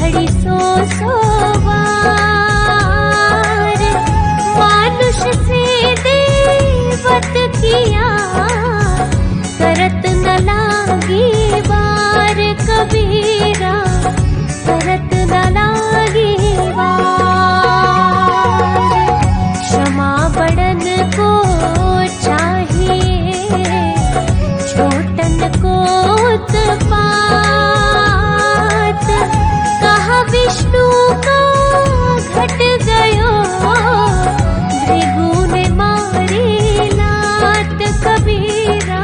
घड़ी सो वार, मानुष से देवत किया, करत न लागी वार कबीरा, करत न लागी वार। क्षमा बड़न को चाहिए, छोटन को उत्पात, कहा विष्णु का घट गयो, भृगु ने मारी लात कबीरा,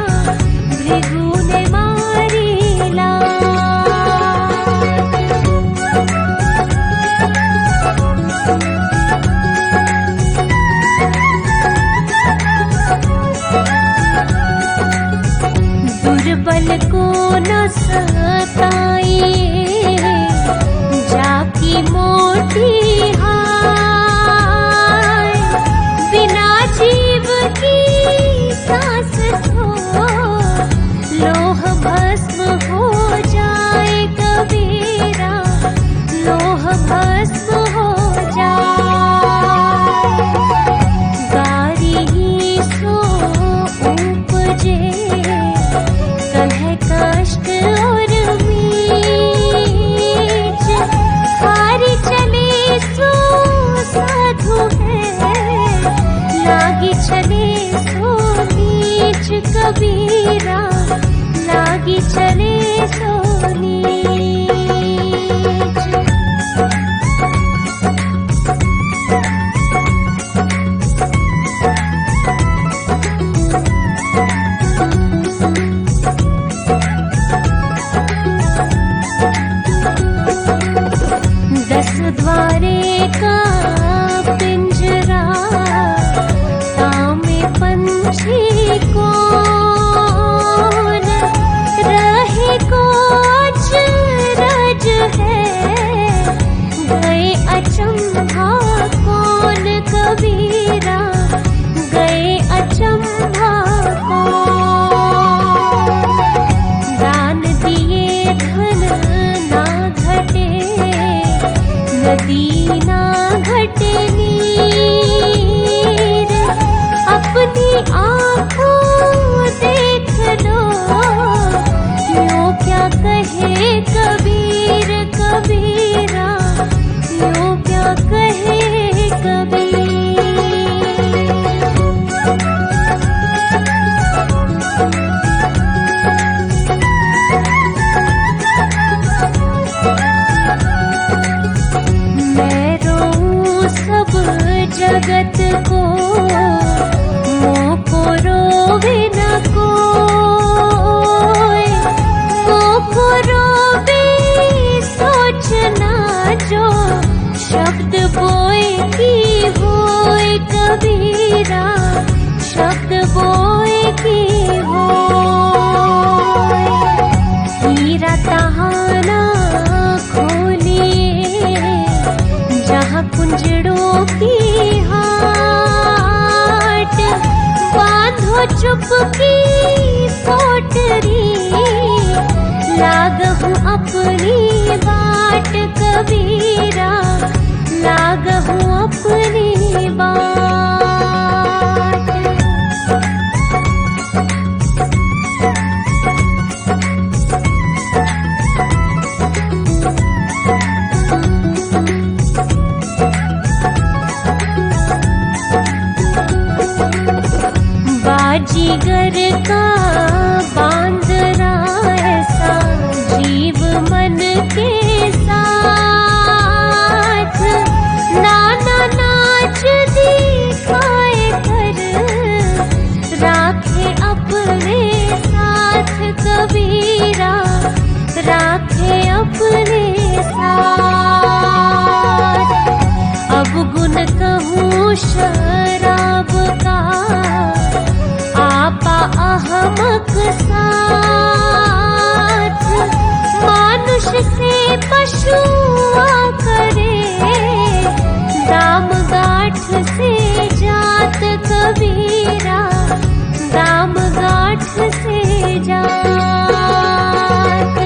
भृगु ने मारी लात। दुर्बल को न सताइए, जाकी मोटी हाय, बिना जीव की सांस हो, लोह भस्म हो जाए कबीरा, लोह भस्म हो जाए। गारी ही सो उपजे, कलह कष्ट और मीच, खारी चले सो साधु है, लागी चले सो नीच कबीरा, लागी चले सो नीच। दस द्वारे का पिंजरा, तामे पंछी कौन, रहे को अचरज है, गए अचंभा कौन कबीरा, गए अचंभा कौन। दान दिए धन ना घटे, नदी ना घटे नीर, अपनी आँखों देख लो, यूं क्या कहे कबीर कबीरा, यूं क्या कहे कबीर। मैं रोऊं सब जगत को, मोको रोवे न कोई, मोको रोवे सोचना जो, शब्द बोए की होए कबीरा, शब्द बोए की होए। हीरा तहाना खोलिए, जहाँ कुंजड़ों की हाट, बांधो चुप की पोटरी, लागहूँ अपनी बाट कबीरा, लागहूँ अपनी बाट। बाजीगर का बांदरा ऐसा, जीव मन के साथ, नाना नाच दिखाए कर, राखे अपने साथ कबीरा, राखे अपने साथ। अब गुण कहूँ शराब का, आपा अहमक साथ, मानुष से पशु करे, दाम गाठ से जात कबीरा, दाम गाठ से जात।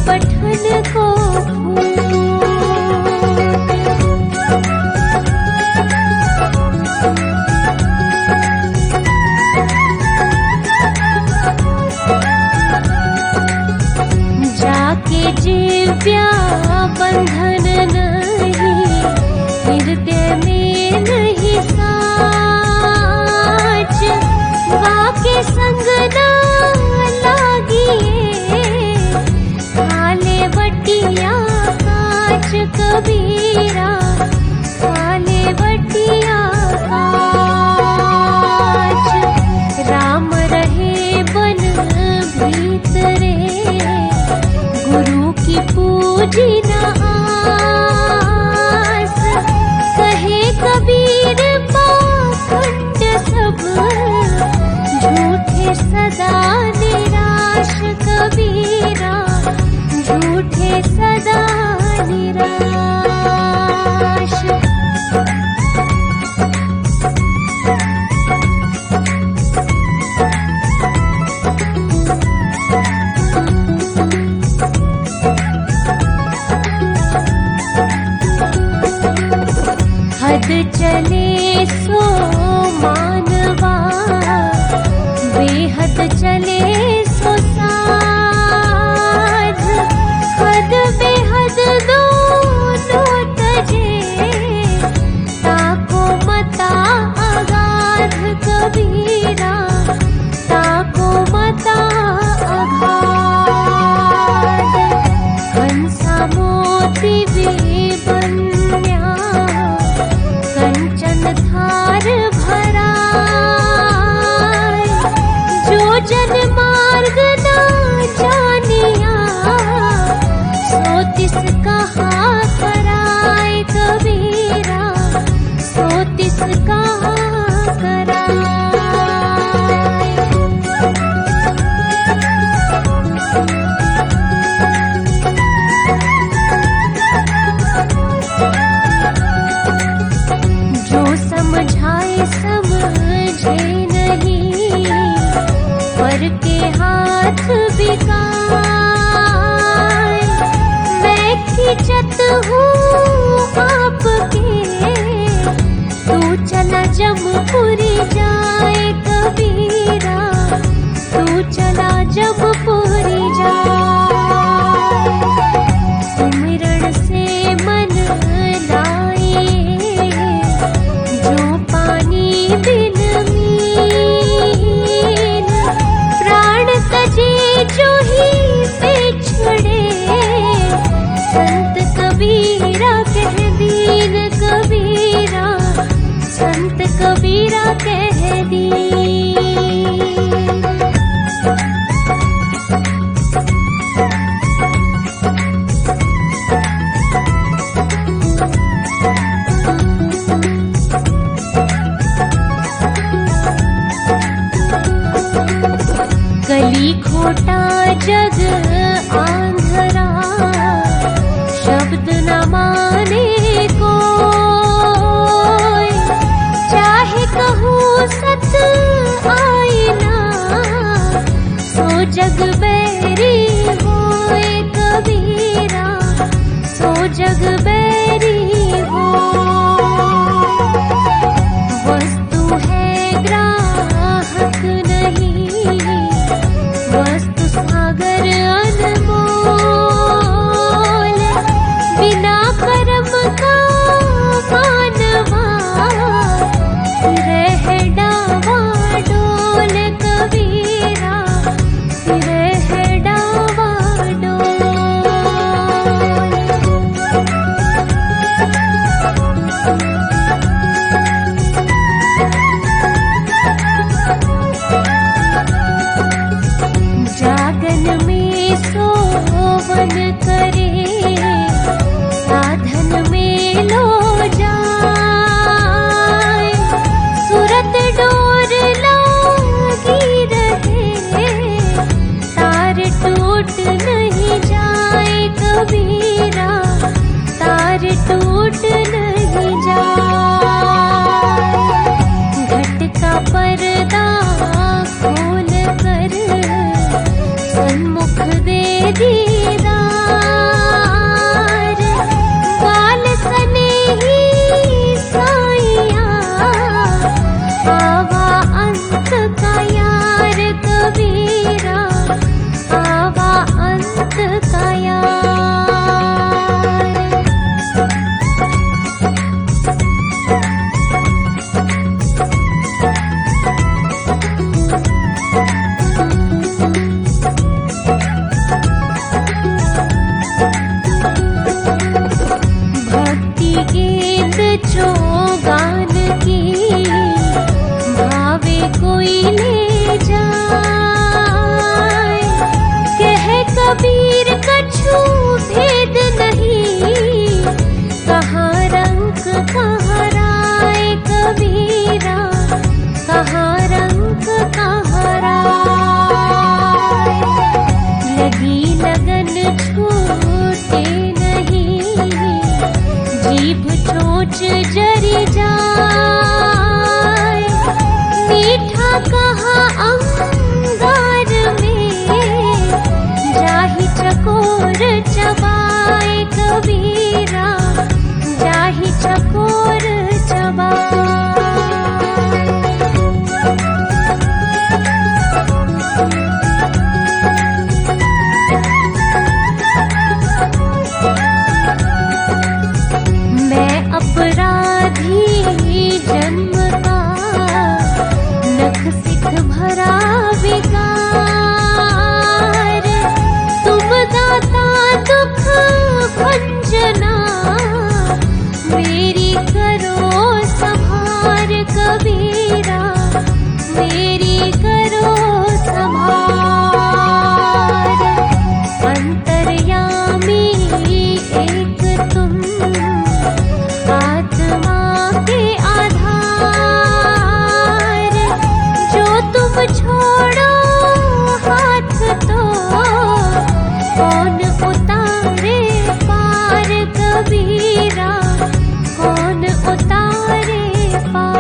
पठन को जाके जीव्या बंधन नहीं, हृदय में नहीं साच, वाके संग ना लागिए, खाले बटिया काच कबीरा, खाले बटिया काच। राम रहे बन भीतरे, गुरु की पूजी न आस, कहे कबीर पाखंड सब, झूठे सदा निराश कबीरा, झूठे सदा निराश। हद चले सो मानवा, बेहद चले सो साध, हद बेहद दोनों तजे, ताको मता अगाध कबीरा, ताको मता अगाध। हंसा मोती विबन्या, कंचन थार भरा, जो जन मार्ग ना जानिया, सो तिस कहा कराय कबीरा, सो तिस कहा कराय। जो समझाए समझे नहीं, पर के हाथ बिकाए, मैं खिंचत हूँ आपके, तू चला जमपुरी जाए कबीरा, तू चला जमपुरी जाए। सुमिरण से मन लाए, जो पानी बिन मीन, प्राण तजे जो ही बिछड़े, संत कबीरा कह दीन कबीरा, संत कबीरा कह दीन। कली खोटा जग आंधरा, शब्द न माने कोई, चाहे कहूँ सत आईना, सो जग बैरी होए कबीरा, सो जग बैरी हो। वस्तु है ग्राहक नहीं, वस्तु सागर अनमोल, बिना कर्म का मानवा, रह डावा डोल कबीरा, रह डावा डोल। जागन में सोवन करे, साधन में लो जाए, सुरत डोर लागी रहे, तार टूट नहीं जाए कबीरा, तार टूट नहीं जाए। घट का पर्दा खोल कर सन्मुख दे दीदा, गेंद चौगान की, भावे कोई ले जाए। कह कबीर कछु भेद नहीं, कहाँ रंग कहाँ राय कबीरा, कहाँ रंग कहाँ राय। लगी लगन छूटे नहीं, जीभ चोंच जरी जाए। मीठा कहाँ अंगार में, जाहि चकोर चबाए कबीरा, जाहि चकोर चबाए। मैं अपराधी जन्म का, नख सिख भरा विकार। तुम दाता दुख भंजना, मेरी करो संभार कबीरा, मेरी करो संभार। अंतर्यामी एक तुम, आत्मा के आधार। जो तुम छोड़ो हाथ तो, कौन उतारे पार कबीरा, कौन उतारे पार।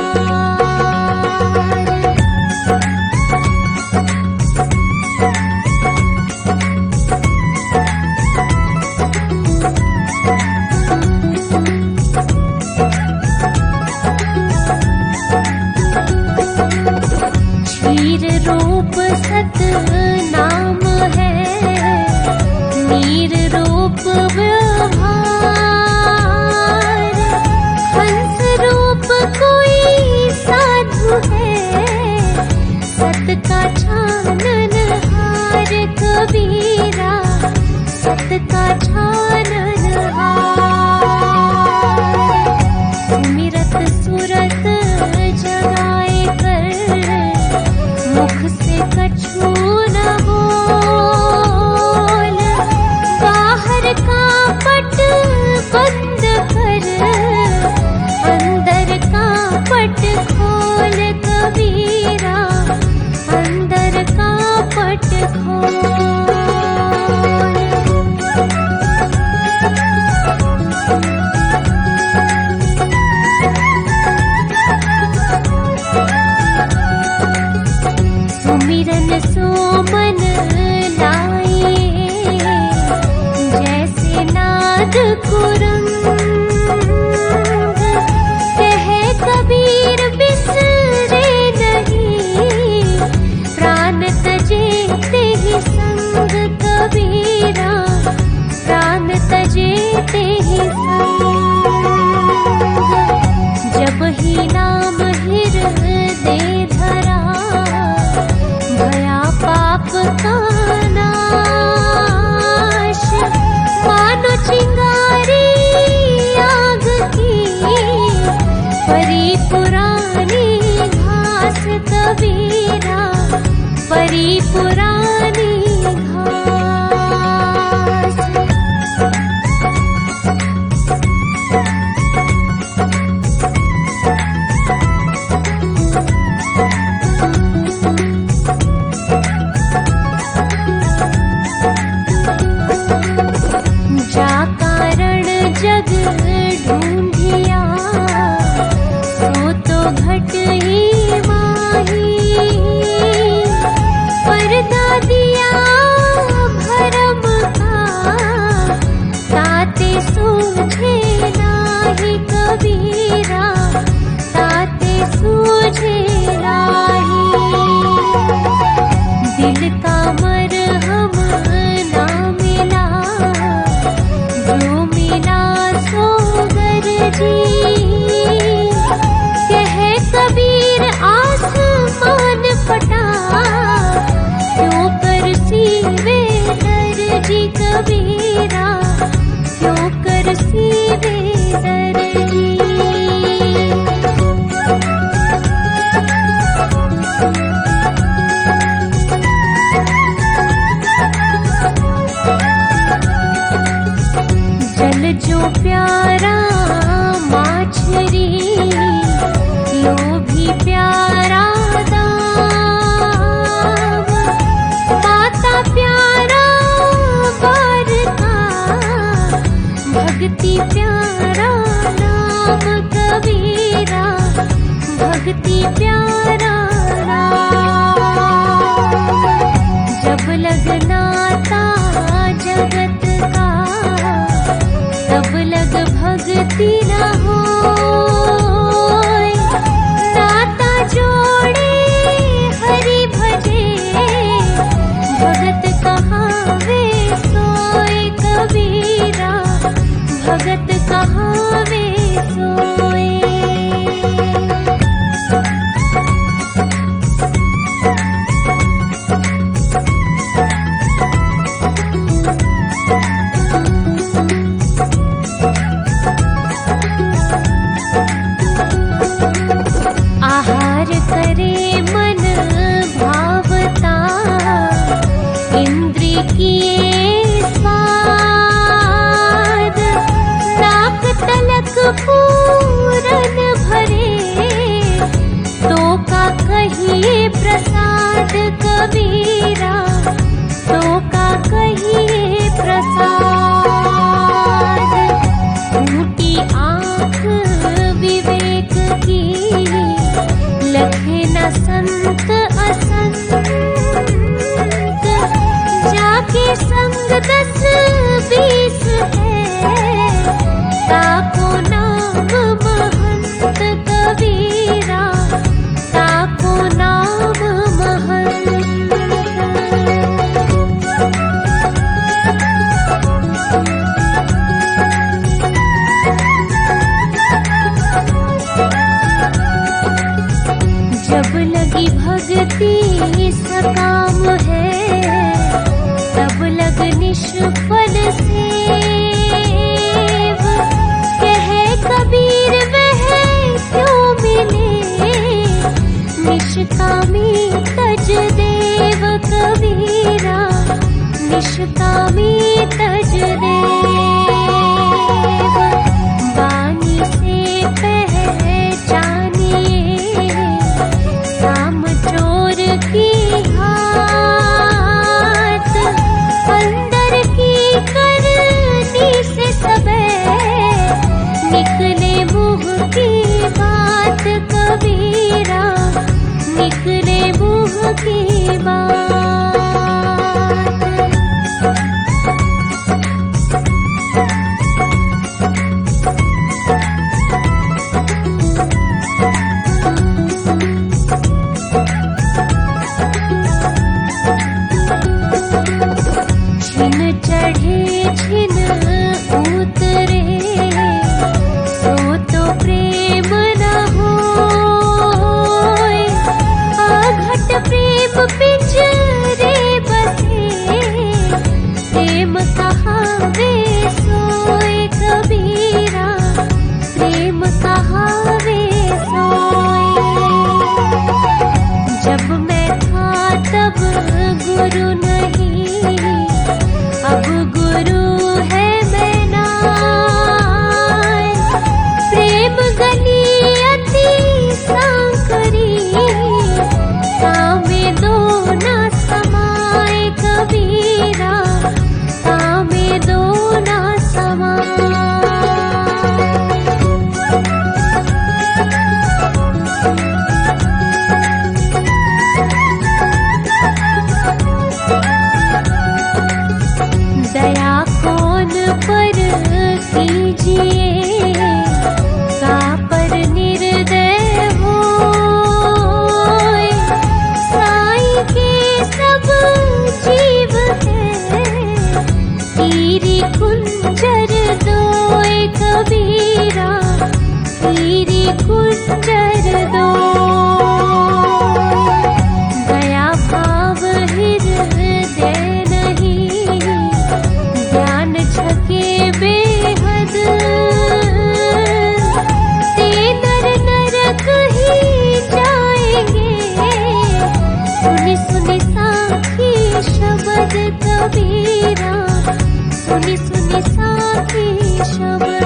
क्षीर रूप सत नाम है, नीर रूप व्यवहार। हंस रूप कोई साधु है, सत का छानन हार कबीरा, सत का छानन हार। सुमिरत सुरत जगाए कर, मुख से कछु न बोल। बाहर का पट बंद कर, अंदर का पट खोल कबीरा, अंदर का पट खोल। सुमिरन सो मन लाए, जैसे नाद कुरंग। कह कबीर बिसरे नहीं, प्राण तजे ते ही संग कबीरा, प्राण तजे ते ही संग। जब ही नाम हृदय धरा, भया पाप का नाश। मानो चिंगारी आग की, परी पुरानी घास कबीरा, परी पुरानी घास। जा कारण जग ढूंढिया, सो तो घट ही माही। पर्दा दिया भरम का, ताते सूझे नाही कबीरा, ताते सूझे नाही। दिल का मरहम ना मिला, जो मिला सो गरजी। कह कबीर आसमान फटा, क्यों कर सीवे दर्जी कबीरा, क्यों कर सीवे दर्जी। जो प्यारा माछरी, लोभी प्यारा दाम, माता प्यारा बारका, भक्ति प्यारा नाम कबीरा, भक्ति प्यारा नाम। जब लगना था जगत का, तब लग भक्ति न होय, नाता जोड़े हरि भजे, भगत कहावे सोय कबीरा, भगत कहावे सोय। आहार करे मन भावता, इंद्रिय किए स्वाद, नाक तलक पूरन भरे, तो का कहिए प्रसाद कबीरा, तो का कहिए प्रसाद। टूटी आँख विवेक की, लखे न संत असंत, जाके संग 10-20 है, ताको नाम महंत कबीरा, ताको नाम महंत। जब लगी भक्ति सकाम है, तब लग निष्फल सेव, कहे कबीर वह क्यों मिले, निष्कामी तज देव कबीरा, निष्कामी तज देव। वाणी से पहचानिए काम चोर की हाथ, अंदर की करनी से सबे, निकले मुँह की बात कबीरा, निकले मुँह की बात। छिन चढ़े छिन उतरे, सो तो प्रेम न होय, आघट प्रेम पिंजरे बसे, प्रेम कहावे सोय कबीरा, प्रेम कहावे सोय। जब मैं था तब गुरु नहीं, अब गुरु है मैं नाय, प्रेम गली अति सांकरी, कामे दो न समाय कबीरा, कामे दो न समाय। दया कौन पर कीजिए, का पर निर्दय होय, साईं के सब जीव है, कीरी कुंजर दोय कबीरा, कीरी कुंजर दोय। दया भाव हृदय नहीं, ज्ञान छके बेहद, ते नर नरक ही जाएंगे, सुनि सुनि साखी शब्द कबीरा, सुनि सुनि साखी शब्द।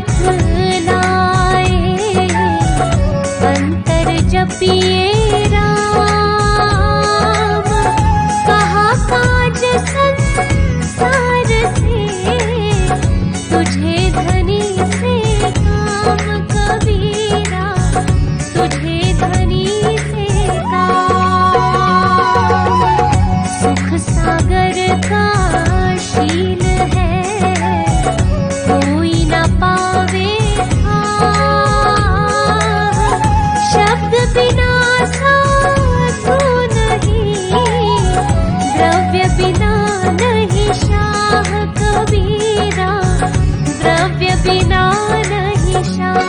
दिखलाए, अंतर जपिए राम, कहा काज संसार से, तुझे धनी से काम कबीरा, तुझे धनी से काम। सुख सागर का शील है, कोई न पावे शब्द बिना साधु नहीं, द्रव्य बिना नहीं शाह कबीरा, द्रव्य बिना नहीं शाह।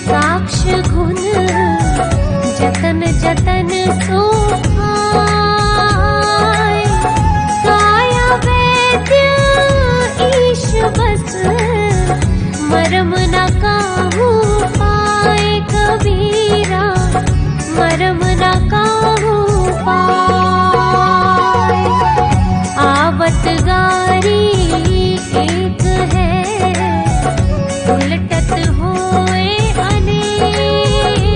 काक्ष गुण जतन जतन सोहाय, काया वैद्य ईश बस, मरम न काहू पाए कबीरा, मरम न काहू पाए। आवत गारी एक है, उलटत होए अनेक,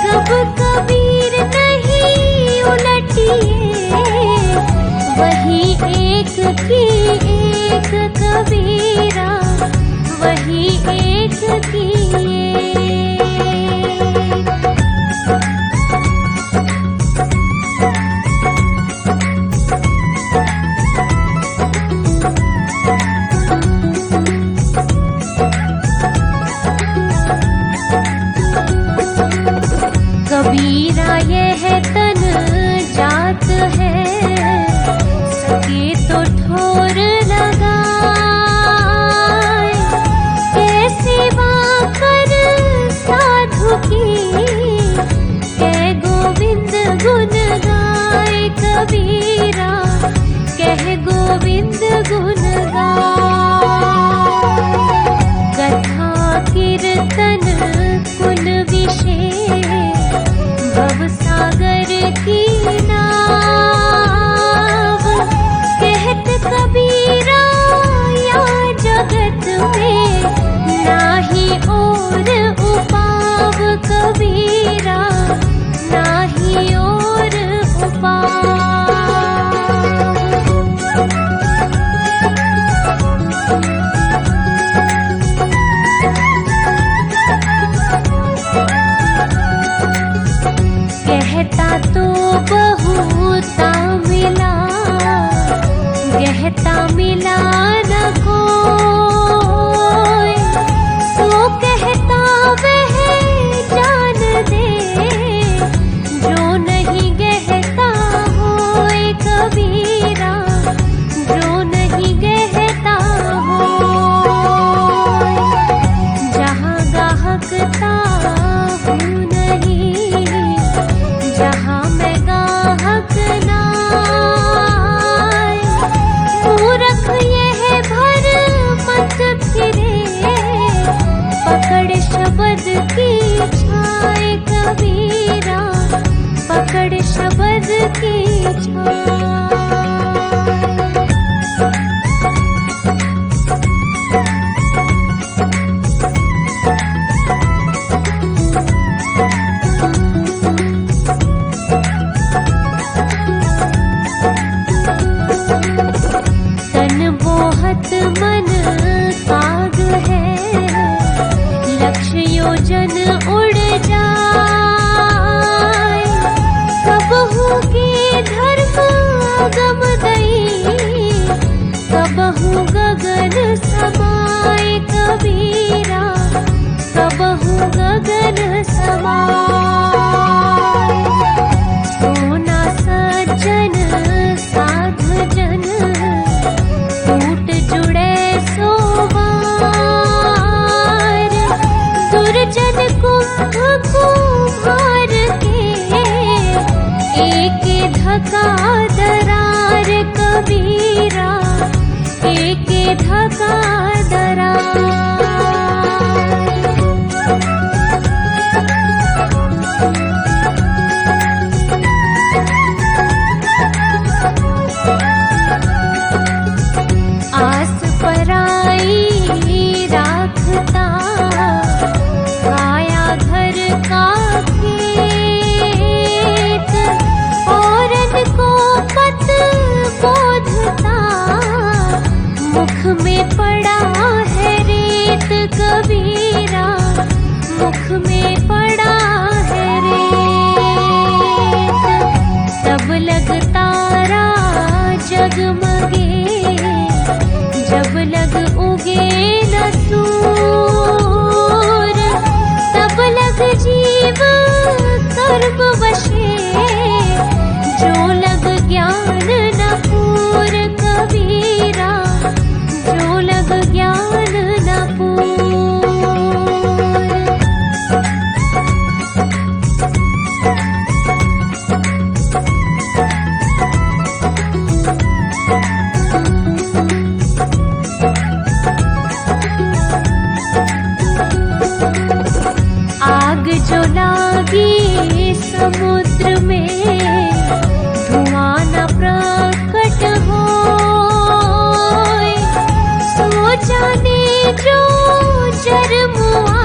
कब कबीर नहीं उलटिए, वही एक की एक कबीरा, वही एक की एक। कबीरा यह तन जात है, सके तो ठोर लगाए, कैसे वाकर साधु की, कह गोविंद गुण गाए कबीरा, कह गोविंद गुण गाए। कथा कीर्तन कुल विशेष, भव सागर की नाव, कहत कबीरा या जगत में, नाही और उपाव कबीरा, नाही और उपाव। कहता तो बहुता मिला, कहता मिला न कोई, सो कहता वह जान दे, जो नहीं कहता होए कबीरा, जो नहीं कहता होए। जहाँ गाहकता हूँ नहीं, जहाँ मैं गाहक नाय, मूरख यह भर मत फिरे, पकड़ शब्द की छाए कबीरा, पकड़ शब्द की छाए। मन काग है, लक्ष्य योजन उड़ जाए, कबहू के धर्म अगम दई, कबहू गगन समाए कबीरा, कबहू गगन समाए। सोना सज्जन साधु जन, टूट जुड़े सोवार, दुर्जन कुंभ कुम्हार के, एक धका दरार कबीरा, एक धका दरार। कबीरा मुख में पड़ा है रेत। तब लग तारा जगमगे जब लग उगे न सूर। तब लग जीव कर्म वशे जो लग ज्ञान न पूर कबीरा जो लग ज्ञान न पूर। आग जो लागी समुद्र में धुआं न प्रकट होए। सो जाने जो जरमुआ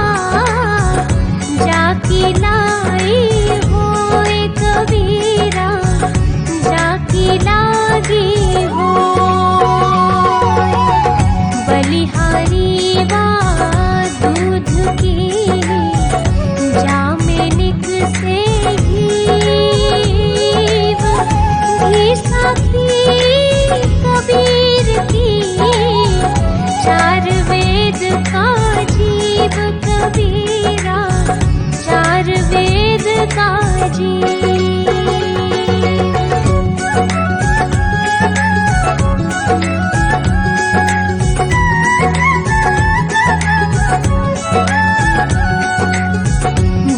जाकी लाई होए कबीरा जाकी लागी हो। बलिहारी वा दूध की जामेनिक से घीव घी साखी कबीर की चार वेद का जीव कबीरा चार वेद का जीव।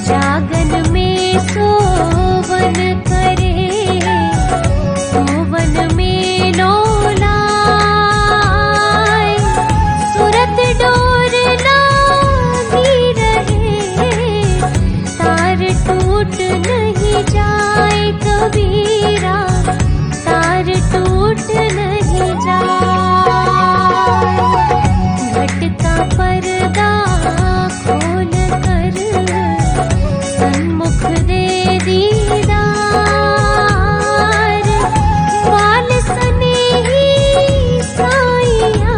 जागन में सोवन करे सोवन में लोलाए। सुरत डोर लागी रहे तार टूट नहीं जाए कबीरा तार टूट नहीं जाए। घट का पर्दा खोल कर सन्मुख दे दीदार। बाल सने ही साइया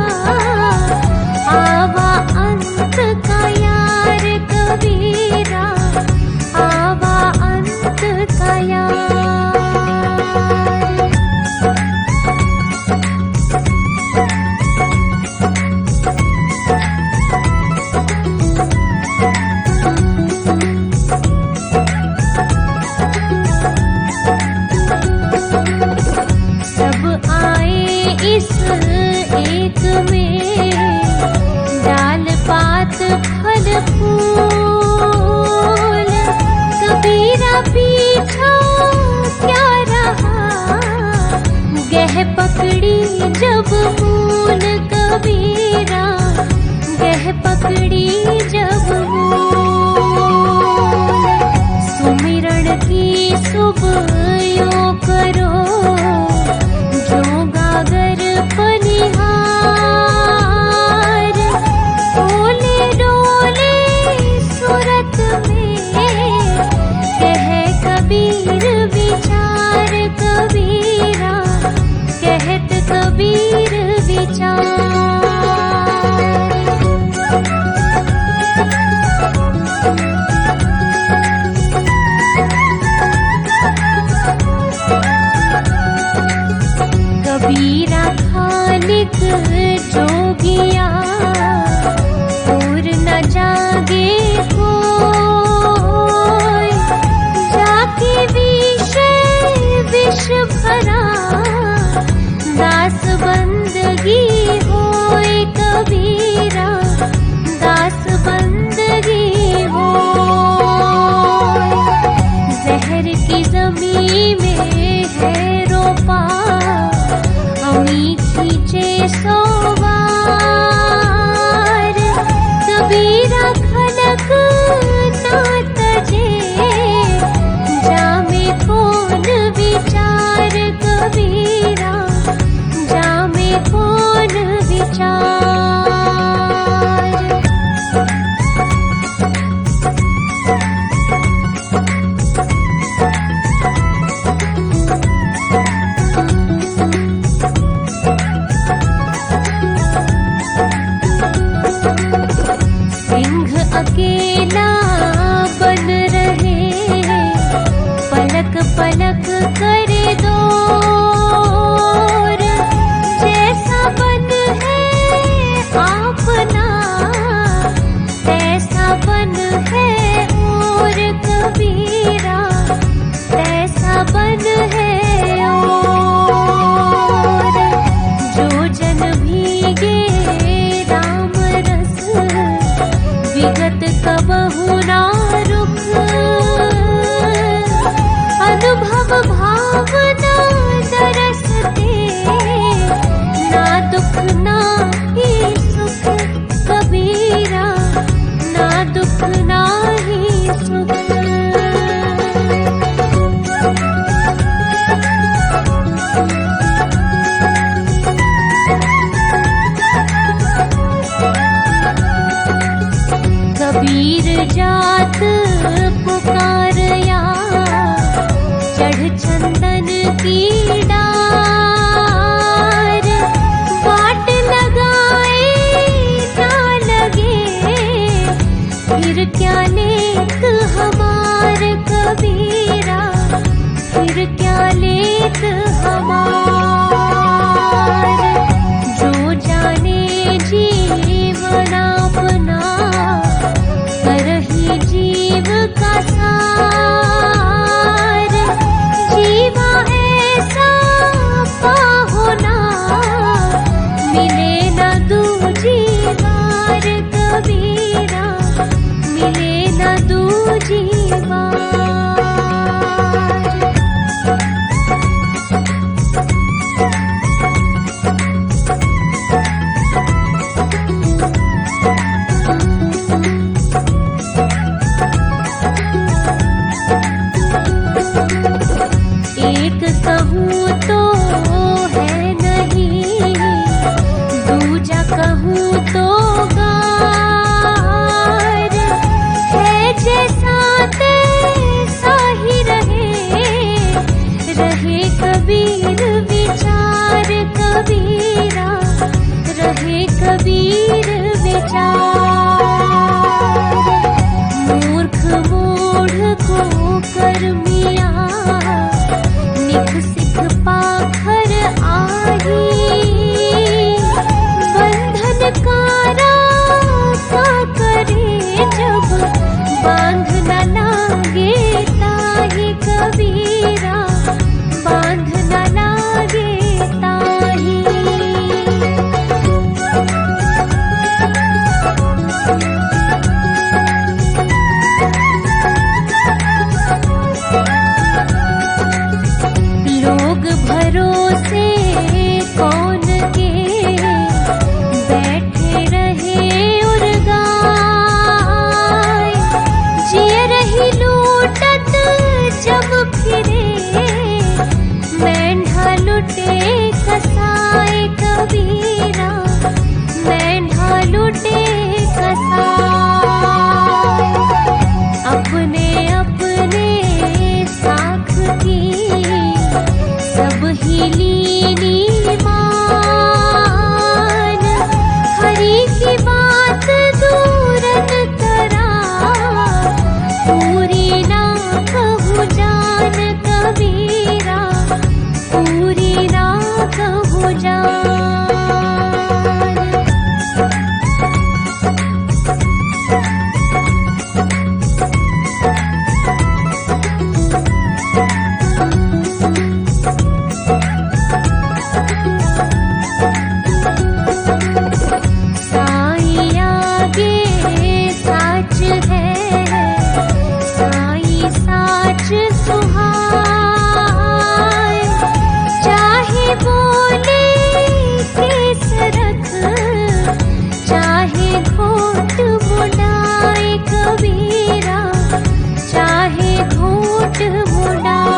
आवा अंत का यार कबीरा आवा अंत का यार। सब आए इस एक में डाल पात फल फूल। कबीरा पीछा क्या रहा गह पकड़ी जब मूल कबीरा गह पकड़ी जब मूल। सुमिरण की सुबह यो करो जो गागर पनिहार। ओले डोले सूरत में कह कबीर विचार कबीरा कहत कबीर विचार। कबहु ना रुख, अनुभव भावना दरसते, ना दुख ना ही सुख कबीरा, ना दुख ना ही सुख। कबीर जात पुकारया, चढ़ चंदन की डार, बाट लगाए ना लगे, फिर क्या लेत हमार कबीरा, फिर क्या लेत हमार। जो जाने जीवन अपना, करही जीव का सार, जीवा ऐसा पाहो ना, मिले न दूजी बार कबीरा, मिले न दूजी बार। एक कहूँ तो है नहीं, दूजा कहूँ तो गार, है जैसा तैसा ही रहे, रहे कबीर विचार कबीरा, रहे कबीर विचार। मूर्ख मूढ़ को कर्मिया, निख सिख पाखर आही, बंधन कारा का करे जब, बांध न लागे ताहि कबीरा, बांध न लागे ताहि। लोग भरोसे कौन के, बैठे रहे उर्गाए, जिय रही लूटत जब फिरे, मेंढा लुटे कसाए कबीरा, मेंढा लुटे कसाए। अपने अपने साख की सब ही लीनी मान, हरि की बात दूरन करा, पूरी ना कहूँ जान कबीरा, पूरी ना कहूँ जान। साईं आगे साच है, साईं साच सुहाए, चाहे बोले केस रख, चाहे घोट मुड़ाए कबीरा, चाहे घोट मुड़ाए।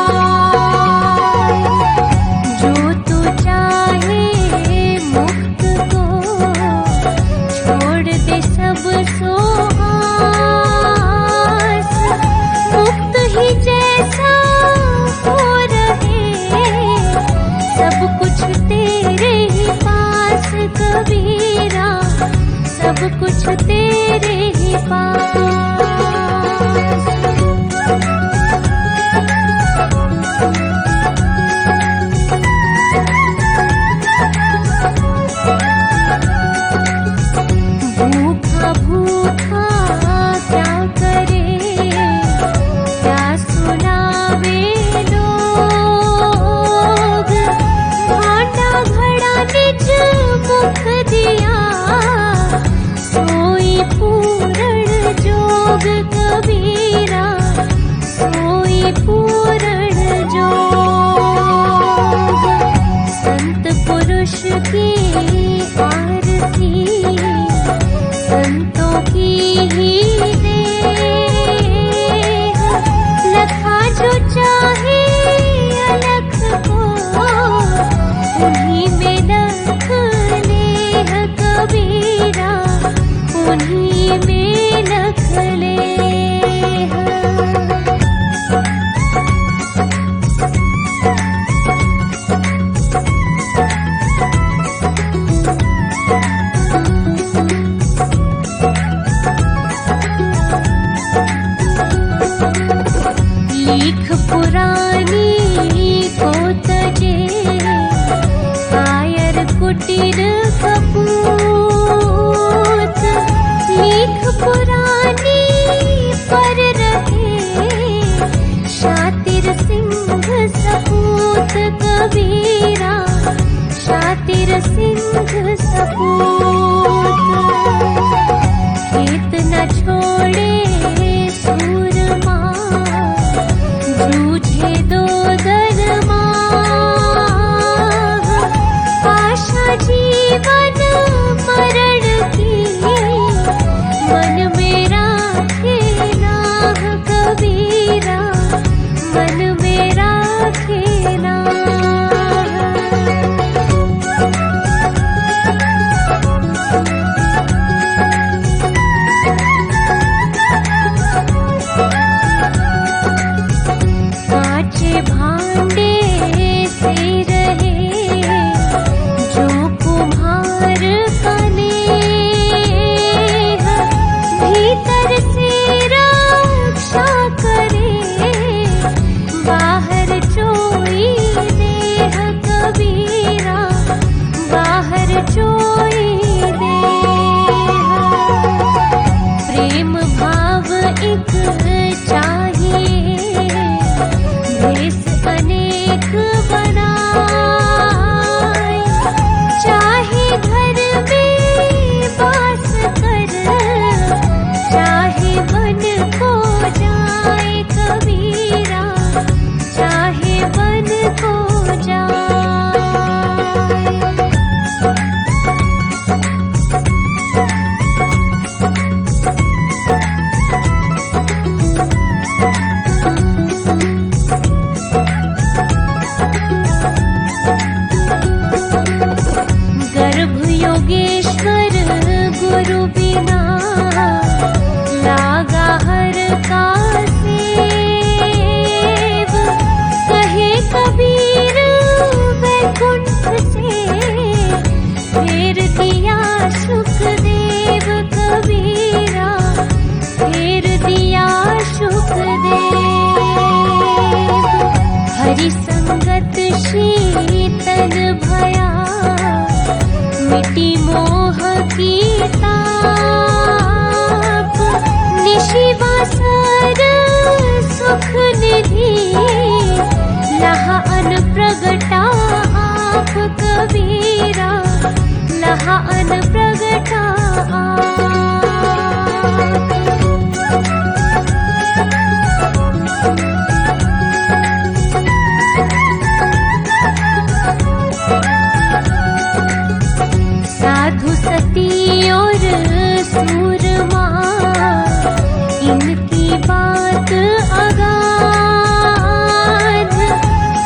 जो तू चाहे मुक्त को, छोड़ दे सब सोहास, मुक्त ही जैसा हो रहे, सब कुछ तेरे ही पास कबीरा, सब कुछ तेरे ही पास। भूखा भूखा क्या करे, क्या सुनावे लोग, भांडा घड़ा निज मुख दिया, सोई पूरण जो संतों की ही देह, लखा जो चाहे अलख को, उन्हीं में लख लेह कबीरा, उन्हीं में लख लेह। लीख पुरानी को तजे, कायर कुटीर कपूत, लीख पुरानी पर रहे, शातिर सिंह सपूत कबीरा, शातिर सिंह सपूत। खेत न छोड़े सूरमा, जूझे दो दरमाह, आशा जीवन मरण की, मन में राखे नाह कबीरा, मन में राखे नाह। कांचे भांडे से रहे जो कुम्हार का नेह, भीतर से रक्षा करे, बाहर चोई देह कबीरा, बाहर चोई देह। प्रेम भाव एक चाहिए, भेष अनेक बनाए, चाहे घर में वास कर, चाहे वन को जाए कबीरा, चाहे वन को जाए। गर्भ योगेश्वर गुरु बिना, लागा हर का सेव, कहे कबीर वैकुंठ से, फेर दिया सुखदेव कबीरा, फेर दिया सुखदेव। हरि संगत शीतल भया, मिटी मोह की ताप, निशिवासर सुख निधि, लहा अन प्रगटा आप कबीरा, लहा अन प्रगटा आप। साधु सती और सूरमा, इनकी बात अगाध,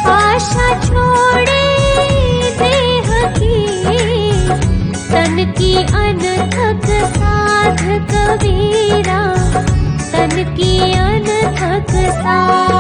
आशा छोड़े देह की, तन की अनथक साध कबीरा, तन की अनथक साध।